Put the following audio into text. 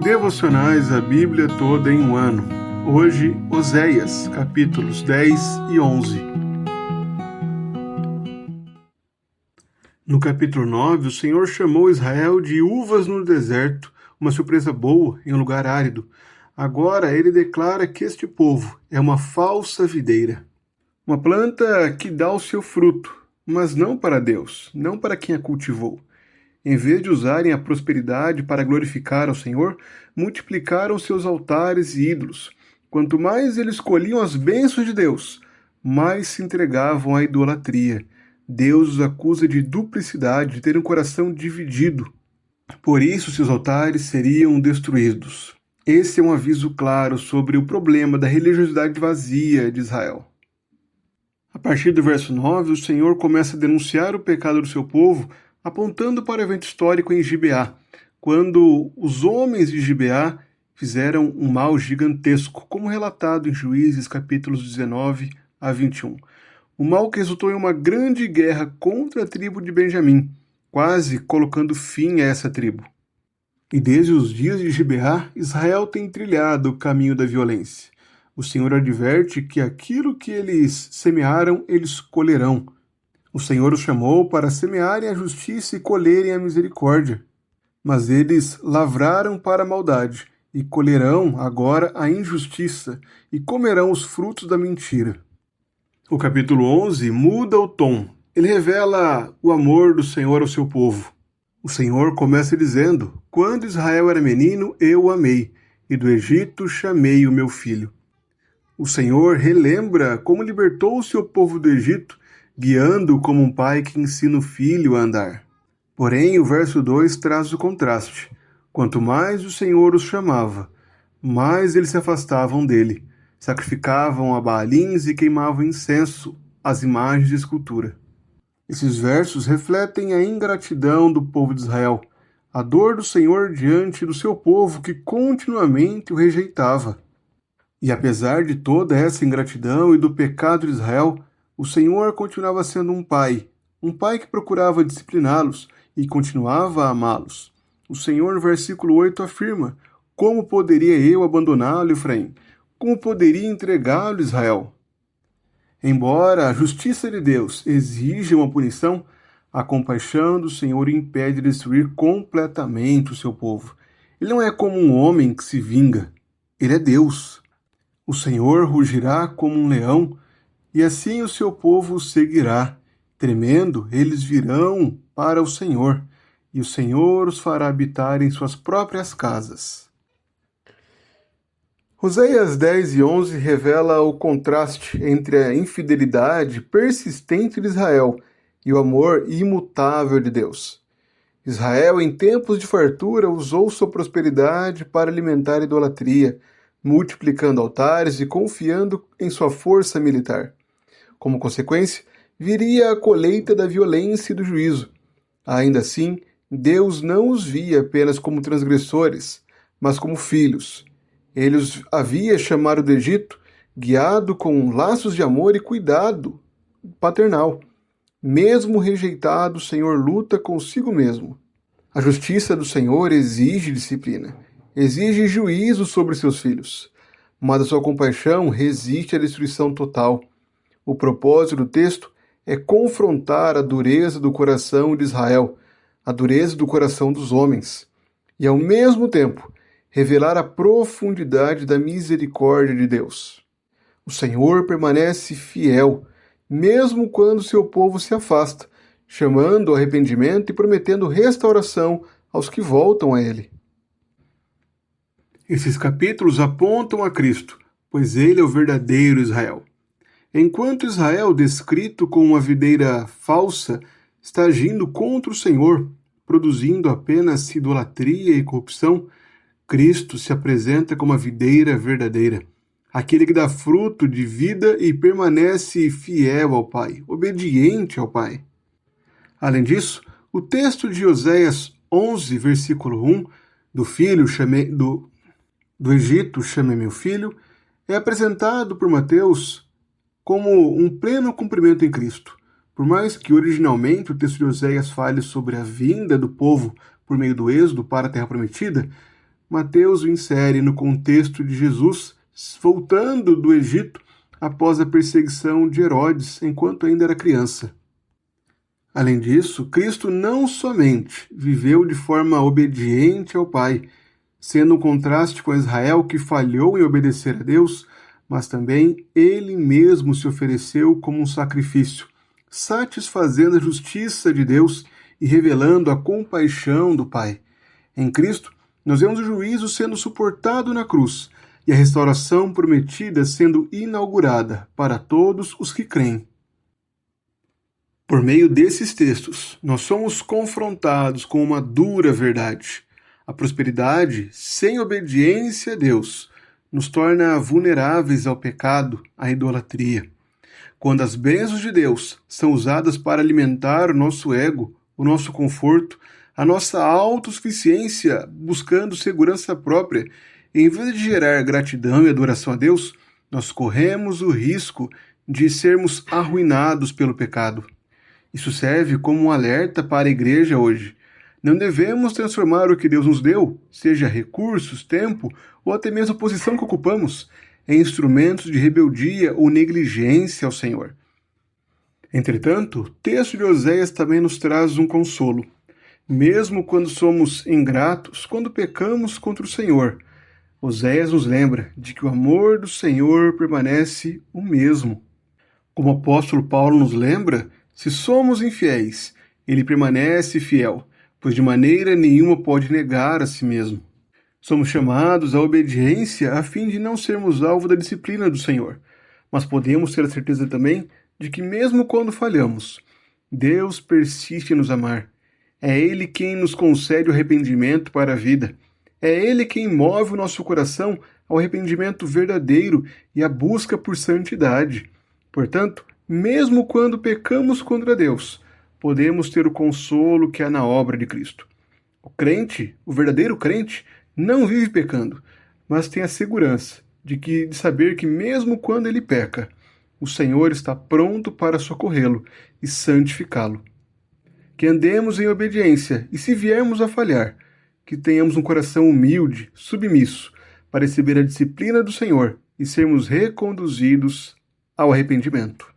Devocionais a Bíblia toda em um ano. Hoje, Oséias, capítulos 10 e 11. No capítulo 9, o Senhor chamou Israel de uvas no deserto, uma surpresa boa em um lugar árido. Agora ele declara que este povo é uma falsa videira, uma planta que dá o seu fruto, mas não para Deus, não para quem a cultivou. Em vez de usarem a prosperidade para glorificar ao Senhor, multiplicaram seus altares e ídolos. Quanto mais eles colhiam as bênçãos de Deus, mais se entregavam à idolatria. Deus os acusa de duplicidade, de ter um coração dividido. Por isso seus altares seriam destruídos. Esse é um aviso claro sobre o problema da religiosidade vazia de Israel. A partir do verso 9, o Senhor começa a denunciar o pecado do seu povo, apontando para o evento histórico em Gibeá, quando os homens de Gibeá fizeram um mal gigantesco, como relatado em Juízes capítulos 19 a 21. O mal que resultou em uma grande guerra contra a tribo de Benjamim, quase colocando fim a essa tribo. E desde os dias de Gibeá, Israel tem trilhado o caminho da violência. O Senhor adverte que aquilo que eles semearam, eles colherão. O Senhor os chamou para semearem a justiça e colherem a misericórdia. Mas eles lavraram para a maldade, e colherão agora a injustiça, e comerão os frutos da mentira. O capítulo 11 muda o tom. Ele revela o amor do Senhor ao seu povo. O Senhor começa dizendo: "Quando Israel era menino, eu o amei, e do Egito chamei o meu filho." O Senhor relembra como libertou o seu povo do Egito, guiando como um pai que ensina o filho a andar. Porém, o verso 2 traz o contraste. Quanto mais o Senhor os chamava, mais eles se afastavam dele, sacrificavam a Baalins e queimavam incenso às imagens de escultura. Esses versos refletem a ingratidão do povo de Israel, a dor do Senhor diante do seu povo que continuamente o rejeitava. E apesar de toda essa ingratidão e do pecado de Israel, o Senhor continuava sendo um pai que procurava discipliná-los e continuava a amá-los. O Senhor, no versículo 8, afirma: "Como poderia eu abandoná-lo, Efraim? Como poderia entregá-lo, Israel?" Embora a justiça de Deus exija uma punição, a compaixão do Senhor impede de destruir completamente o seu povo. Ele não é como um homem que se vinga. Ele é Deus. O Senhor rugirá como um leão, e assim o seu povo o seguirá. Tremendo, eles virão para o Senhor, e o Senhor os fará habitar em suas próprias casas. Oséias 10 e 11 revela o contraste entre a infidelidade persistente de Israel e o amor imutável de Deus. Israel, em tempos de fartura, usou sua prosperidade para alimentar a idolatria, multiplicando altares e confiando em sua força militar. Como consequência, viria a colheita da violência e do juízo. Ainda assim, Deus não os via apenas como transgressores, mas como filhos. Ele os havia chamado do Egito, guiado com laços de amor e cuidado paternal. Mesmo rejeitado, o Senhor luta consigo mesmo. A justiça do Senhor exige disciplina, exige juízo sobre seus filhos, mas a sua compaixão resiste à destruição total. O propósito do texto é confrontar a dureza do coração de Israel, a dureza do coração dos homens, e ao mesmo tempo revelar a profundidade da misericórdia de Deus. O Senhor permanece fiel, mesmo quando seu povo se afasta, chamando ao arrependimento e prometendo restauração aos que voltam a Ele. Esses capítulos apontam a Cristo, pois Ele é o verdadeiro Israel. Enquanto Israel, descrito como uma videira falsa, está agindo contra o Senhor, produzindo apenas idolatria e corrupção, Cristo se apresenta como a videira verdadeira, aquele que dá fruto de vida e permanece fiel ao Pai, obediente ao Pai. Além disso, o texto de Oséias 11, versículo 1, do Egito chamei meu filho, é apresentado por Mateus como um pleno cumprimento em Cristo. Por mais que originalmente o texto de Oséias fale sobre a vinda do povo por meio do êxodo para a Terra Prometida, Mateus o insere no contexto de Jesus voltando do Egito após a perseguição de Herodes enquanto ainda era criança. Além disso, Cristo não somente viveu de forma obediente ao Pai, sendo um contraste com Israel que falhou em obedecer a Deus, mas também ele mesmo se ofereceu como um sacrifício, satisfazendo a justiça de Deus e revelando a compaixão do Pai. Em Cristo, nós vemos o juízo sendo suportado na cruz e a restauração prometida sendo inaugurada para todos os que creem. Por meio desses textos, nós somos confrontados com uma dura verdade. A prosperidade, sem obediência a Deus, nos torna vulneráveis ao pecado, à idolatria. Quando as bênçãos de Deus são usadas para alimentar o nosso ego, o nosso conforto, a nossa autossuficiência, buscando segurança própria, em vez de gerar gratidão e adoração a Deus, nós corremos o risco de sermos arruinados pelo pecado. Isso serve como um alerta para a igreja hoje. Não devemos transformar o que Deus nos deu, seja recursos, tempo ou até mesmo a posição que ocupamos, em instrumentos de rebeldia ou negligência ao Senhor. Entretanto, o texto de Oséias também nos traz um consolo. Mesmo quando somos ingratos, quando pecamos contra o Senhor, Oséias nos lembra de que o amor do Senhor permanece o mesmo. Como o apóstolo Paulo nos lembra, se somos infiéis, ele permanece fiel, pois de maneira nenhuma pode negar a si mesmo. Somos chamados à obediência a fim de não sermos alvo da disciplina do Senhor, mas podemos ter a certeza também de que mesmo quando falhamos, Deus persiste em nos amar. É Ele quem nos concede o arrependimento para a vida. É Ele quem move o nosso coração ao arrependimento verdadeiro e à busca por santidade. Portanto, mesmo quando pecamos contra Deus, podemos ter o consolo que há na obra de Cristo. O crente, o verdadeiro crente, não vive pecando, mas tem a segurança de saber que mesmo quando ele peca, o Senhor está pronto para socorrê-lo e santificá-lo. Que andemos em obediência e, se viermos a falhar, que tenhamos um coração humilde, submisso, para receber a disciplina do Senhor e sermos reconduzidos ao arrependimento.